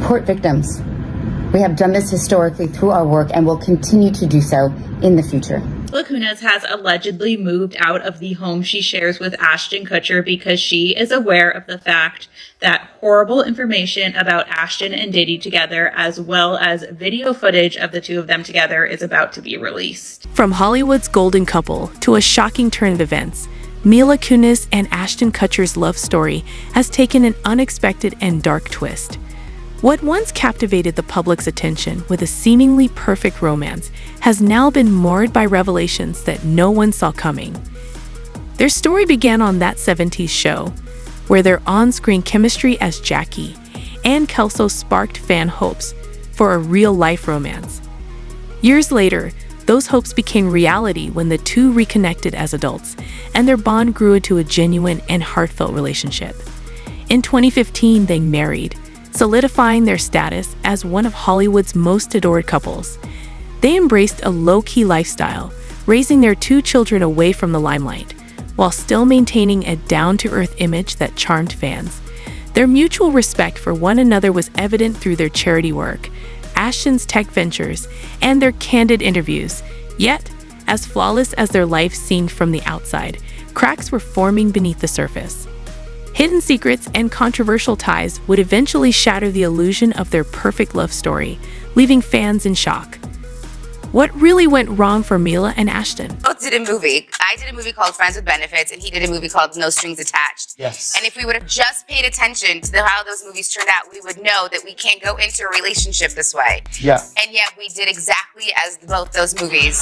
support victims. We have done this historically through our work and will continue to do so in the future. Mila Kunis has allegedly moved out of the home she shares with Ashton Kutcher because she is aware of the fact that horrible information about Ashton and Diddy together, as well as video footage of the two of them together, is about to be released. From Hollywood's golden couple to a shocking turn of events, Mila Kunis and Ashton Kutcher's love story has taken an unexpected and dark twist. What once captivated the public's attention with a seemingly perfect romance has now been marred by revelations that no one saw coming. Their story began on That 70s Show, where their on-screen chemistry as Jackie and Kelso sparked fan hopes for a real-life romance. Years later, those hopes became reality when the two reconnected as adults, and their bond grew into a genuine and heartfelt relationship. In 2015, they married, solidifying their status as one of Hollywood's most adored couples. They embraced a low-key lifestyle, raising their two children away from the limelight, while still maintaining a down-to-earth image that charmed fans. Their mutual respect for one another was evident through their charity work, Ashton's tech ventures, and their candid interviews. Yet, as flawless as their life seemed from the outside, cracks were forming beneath the surface. Hidden secrets and controversial ties would eventually shatter the illusion of their perfect love story, leaving fans in shock. What really went wrong for Mila and Ashton? Both did a movie. I did a movie called Friends with Benefits, and he did a movie called No Strings Attached. Yes. And if we would have just paid attention to how those movies turned out, we would know that we can't go into a relationship this way. Yeah. And yet we did exactly as both those movies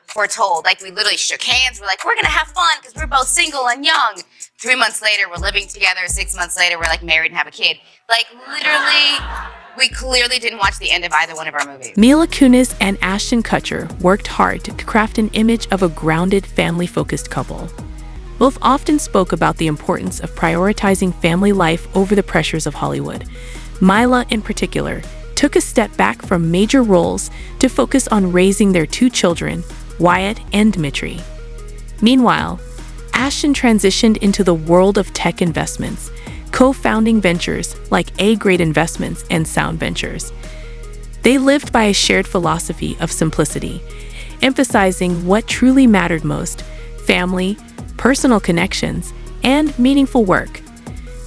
foretold. Like, we literally shook hands. We're like, we're going to have fun because we're both single and young. 3 months later, we're living together. 6 months later, we're like married and have a kid. Like, literally, we clearly didn't watch the end of either one of our movies. Mila Kunis and Ashton Kutcher worked hard to craft an image of a grounded, family-focused couple. Both often spoke about the importance of prioritizing family life over the pressures of Hollywood. Mila, in particular, took a step back from major roles to focus on raising their two children, Wyatt and Mitri. Meanwhile, Ashton transitioned into the world of tech investments, co-founding ventures like A-Grade Investments and Sound Ventures. They lived by a shared philosophy of simplicity, emphasizing what truly mattered most: family, personal connections, and meaningful work.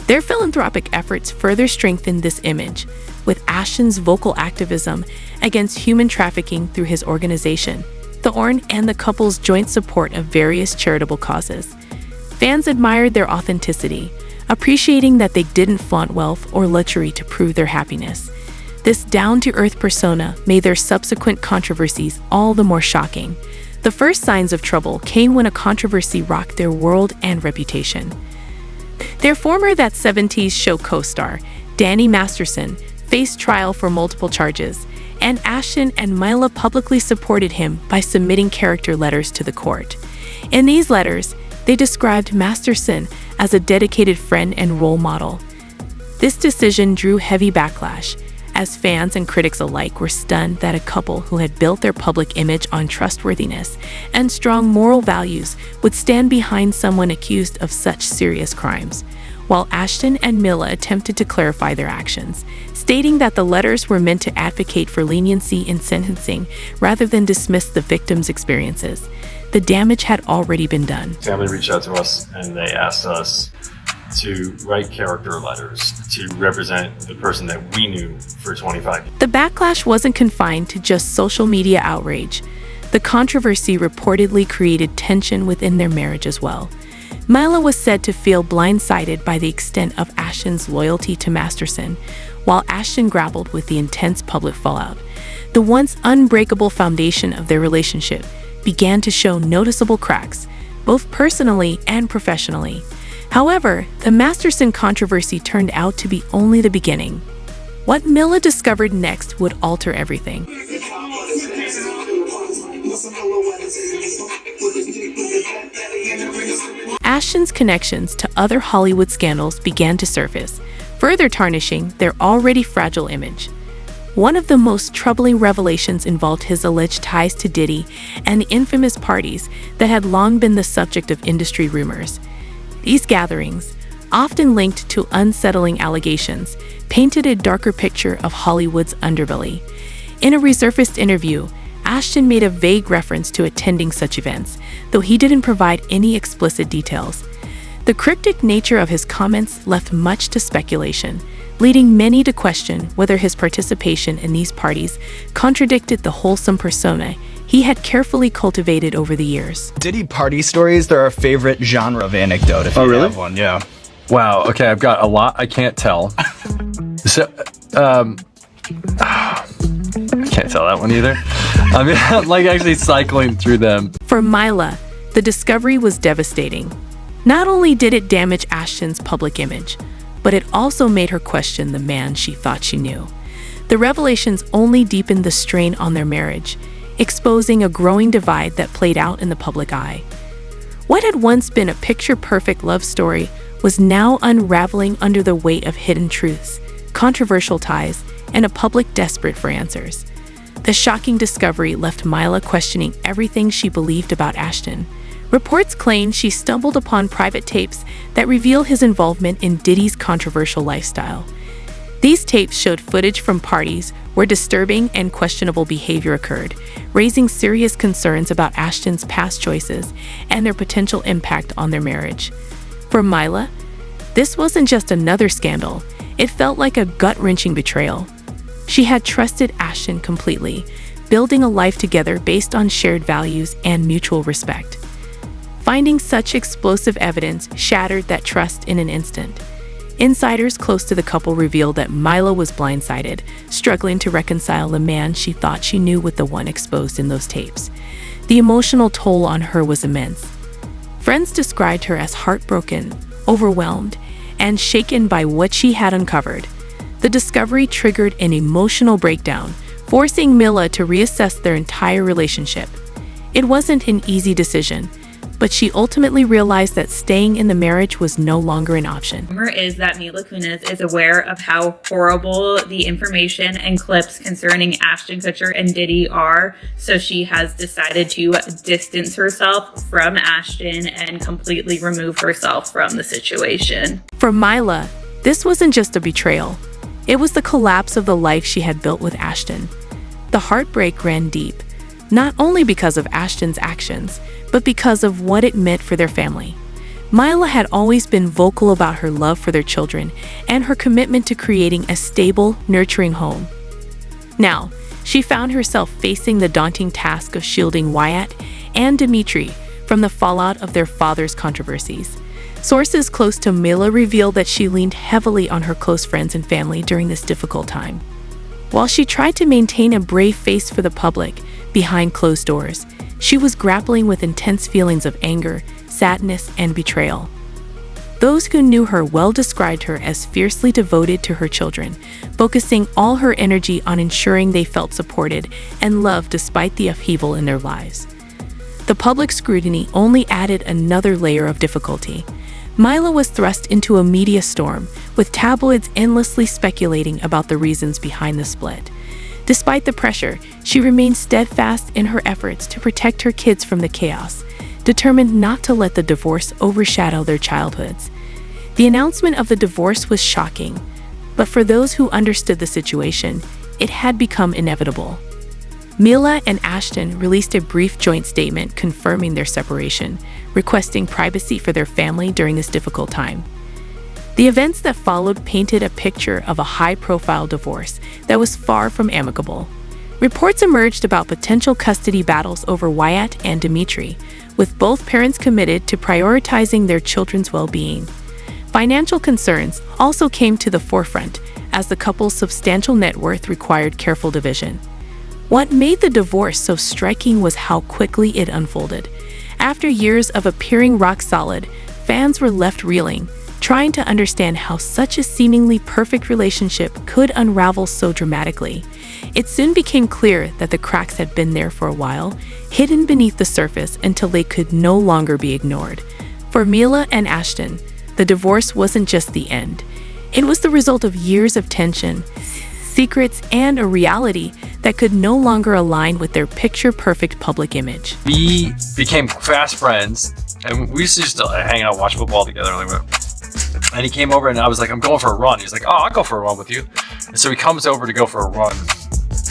Their philanthropic efforts further strengthened this image, with Ashton's vocal activism against human trafficking through his organization, Thorn, and the couple's joint support of various charitable causes. Fans admired their authenticity, appreciating that they didn't flaunt wealth or luxury to prove their happiness. This down-to-earth persona made their subsequent controversies all the more shocking. The first signs of trouble came when a controversy rocked their world and reputation. Their former That 70s Show co-star, Danny Masterson, faced trial for multiple charges, and Ashton and Mila publicly supported him by submitting character letters to the court. In these letters, they described Masterson as a dedicated friend and role model. This decision drew heavy backlash, as fans and critics alike were stunned that a couple who had built their public image on trustworthiness and strong moral values would stand behind someone accused of such serious crimes. While Ashton and Mila attempted to clarify their actions, stating that the letters were meant to advocate for leniency in sentencing rather than dismiss the victim's experiences. The damage had already been done. Family reached out to us and they asked us to write character letters to represent the person that we knew for 25 years. The backlash wasn't confined to just social media outrage. The controversy reportedly created tension within their marriage as well. Mila was said to feel blindsided by the extent of Ashton's loyalty to Masterson, while Ashton grappled with the intense public fallout. The once unbreakable foundation of their relationship began to show noticeable cracks, both personally and professionally. However, the Masterson controversy turned out to be only the beginning. What Mila discovered next would alter everything. Ashton's connections to other Hollywood scandals began to surface, further tarnishing their already fragile image. One of the most troubling revelations involved his alleged ties to Diddy and the infamous parties that had long been the subject of industry rumors. These gatherings, often linked to unsettling allegations, painted a darker picture of Hollywood's underbelly. In a resurfaced interview, Ashton made a vague reference to attending such events, though he didn't provide any explicit details. The cryptic nature of his comments left much to speculation, leading many to question whether his participation in these parties contradicted the wholesome persona he had carefully cultivated over the years. Diddy party stories, they're our favorite genre of anecdote, if you really? have one, yeah. Wow, okay, I've got a lot I can't tell. So, I can't tell that one either. I mean, I'm like actually cycling through them. For Mila, the discovery was devastating. Not only did it damage Ashton's public image, but it also made her question the man she thought she knew. The revelations only deepened the strain on their marriage, exposing a growing divide that played out in the public eye. What had once been a picture-perfect love story was now unraveling under the weight of hidden truths, controversial ties, and a public desperate for answers. The shocking discovery left Mila questioning everything she believed about Ashton. Reports claim she stumbled upon private tapes that reveal his involvement in Diddy's controversial lifestyle. These tapes showed footage from parties where disturbing and questionable behavior occurred, raising serious concerns about Ashton's past choices and their potential impact on their marriage. For Mila, this wasn't just another scandal, it felt like a gut-wrenching betrayal. She had trusted Ashton completely, building a life together based on shared values and mutual respect. Finding such explosive evidence shattered that trust in an instant. Insiders close to the couple revealed that Mila was blindsided, struggling to reconcile the man she thought she knew with the one exposed in those tapes. The emotional toll on her was immense. Friends described her as heartbroken, overwhelmed, and shaken by what she had uncovered. The discovery triggered an emotional breakdown, forcing Mila to reassess their entire relationship. It wasn't an easy decision, but she ultimately realized that staying in the marriage was no longer an option. Rumor is that Mila Kunis is aware of how horrible the information and clips concerning Ashton Kutcher and Diddy are, so she has decided to distance herself from Ashton and completely remove herself from the situation. For Mila, this wasn't just a betrayal. It was the collapse of the life she had built with Ashton. The heartbreak ran deep, not only because of Ashton's actions, but because of what it meant for their family. Mila had always been vocal about her love for their children and her commitment to creating a stable, nurturing home. Now, she found herself facing the daunting task of shielding Wyatt and Dimitri from the fallout of their father's controversies. Sources close to Mila revealed that she leaned heavily on her close friends and family during this difficult time. While she tried to maintain a brave face for the public behind closed doors, she was grappling with intense feelings of anger, sadness, and betrayal. Those who knew her well described her as fiercely devoted to her children, focusing all her energy on ensuring they felt supported and loved despite the upheaval in their lives. The public scrutiny only added another layer of difficulty. Mila was thrust into a media storm, with tabloids endlessly speculating about the reasons behind the split. Despite the pressure, she remained steadfast in her efforts to protect her kids from the chaos, determined not to let the divorce overshadow their childhoods. The announcement of the divorce was shocking, but for those who understood the situation, it had become inevitable. Mila and Ashton released a brief joint statement confirming their separation, requesting privacy for their family during this difficult time. The events that followed painted a picture of a high-profile divorce that was far from amicable. Reports emerged about potential custody battles over Wyatt and Dimitri, with both parents committed to prioritizing their children's well-being. Financial concerns also came to the forefront as the couple's substantial net worth required careful division. What made the divorce so striking was how quickly it unfolded. After years of appearing rock solid, fans were left reeling, trying to understand how such a seemingly perfect relationship could unravel so dramatically. It soon became clear that the cracks had been there for a while, hidden beneath the surface until they could no longer be ignored. For Mila and Ashton, the divorce wasn't just the end. It was the result of years of tension, secrets, and a reality that could no longer align with their picture-perfect public image. We became fast friends, and we used to just hang out, watch football together. Like, And he came over and I was like, I'm going for a run. He's like, oh, I'll go for a run with you. And so he comes over to go for a run.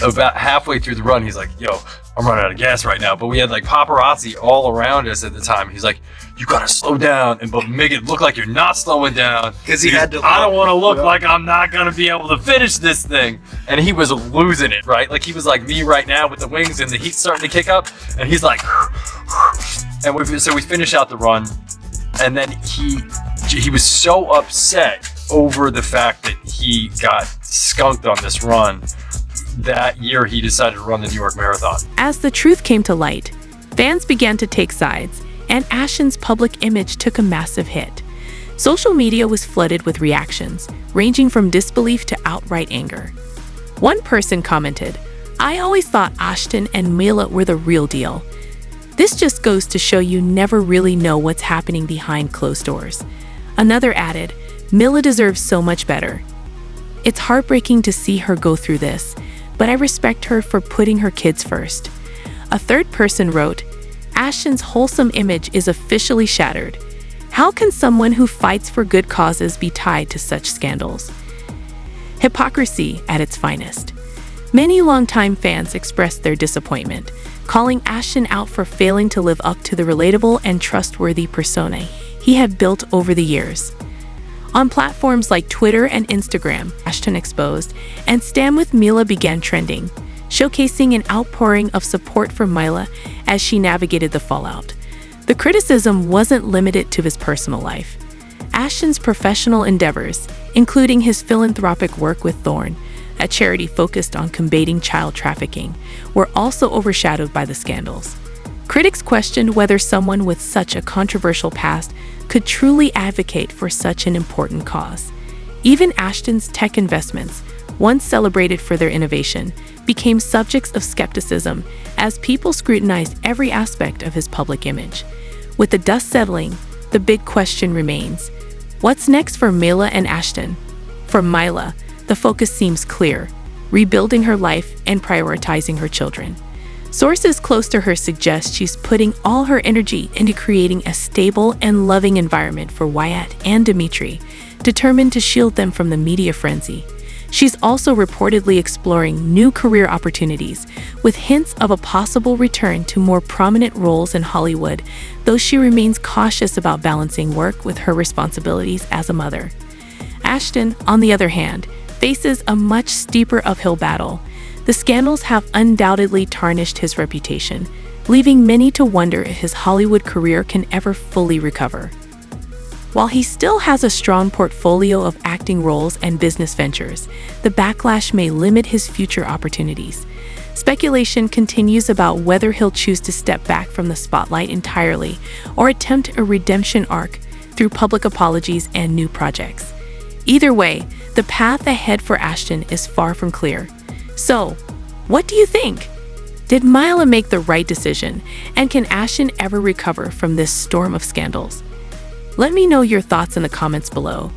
About halfway through the run, he's like, yo, I'm running out of gas right now. But we had like paparazzi all around us at the time. He's like, you gotta slow down and but make it look like you're not slowing down. Because he had to. I don't want to look like I'm not gonna be able to finish this thing. And he was losing it, right? Like he was like me right now with the wings and the heat's starting to kick up. And he's like, and we finish out the run. And then he was so upset over the fact that he got skunked on this run. That year, he decided to run the New York Marathon. As the truth came to light, fans began to take sides, and Ashton's public image took a massive hit. Social media was flooded with reactions, ranging from disbelief to outright anger. One person commented, "I always thought Ashton and Mila were the real deal. This just goes to show you never really know what's happening behind closed doors." Another added, "Mila deserves so much better. It's heartbreaking to see her go through this, but I respect her for putting her kids first." A third person wrote, "Ashton's wholesome image is officially shattered. How can someone who fights for good causes be tied to such scandals?" Hypocrisy at its finest. Many longtime fans expressed their disappointment, calling Ashton out for failing to live up to the relatable and trustworthy persona he had built over the years. On platforms like Twitter and Instagram, Ashton exposed, and Stand With Mila began trending, showcasing an outpouring of support for Mila as she navigated the fallout. The criticism wasn't limited to his personal life. Ashton's professional endeavors, including his philanthropic work with Thorn, a charity focused on combating child trafficking, were also overshadowed by the scandals. Critics questioned whether someone with such a controversial past could truly advocate for such an important cause. Even Ashton's tech investments, once celebrated for their innovation, became subjects of skepticism as people scrutinized every aspect of his public image. With the dust settling, the big question remains: what's next for Mila and Ashton? For Mila, the focus seems clear: rebuilding her life and prioritizing her children. Sources close to her suggest she's putting all her energy into creating a stable and loving environment for Wyatt and Dimitri, determined to shield them from the media frenzy. She's also reportedly exploring new career opportunities, with hints of a possible return to more prominent roles in Hollywood, though she remains cautious about balancing work with her responsibilities as a mother. Ashton, on the other hand, faces a much steeper uphill battle. The scandals have undoubtedly tarnished his reputation, leaving many to wonder if his Hollywood career can ever fully recover. While he still has a strong portfolio of acting roles and business ventures, the backlash may limit his future opportunities. Speculation continues about whether he'll choose to step back from the spotlight entirely or attempt a redemption arc through public apologies and new projects. Either way, the path ahead for Ashton is far from clear. So, what do you think? Did Mila make the right decision, and can Ashton ever recover from this storm of scandals? Let me know your thoughts in the comments below.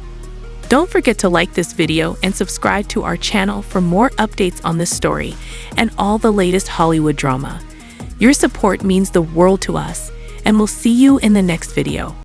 Don't forget to like this video and subscribe to our channel for more updates on this story and all the latest Hollywood drama. Your support means the world to us, and we'll see you in the next video.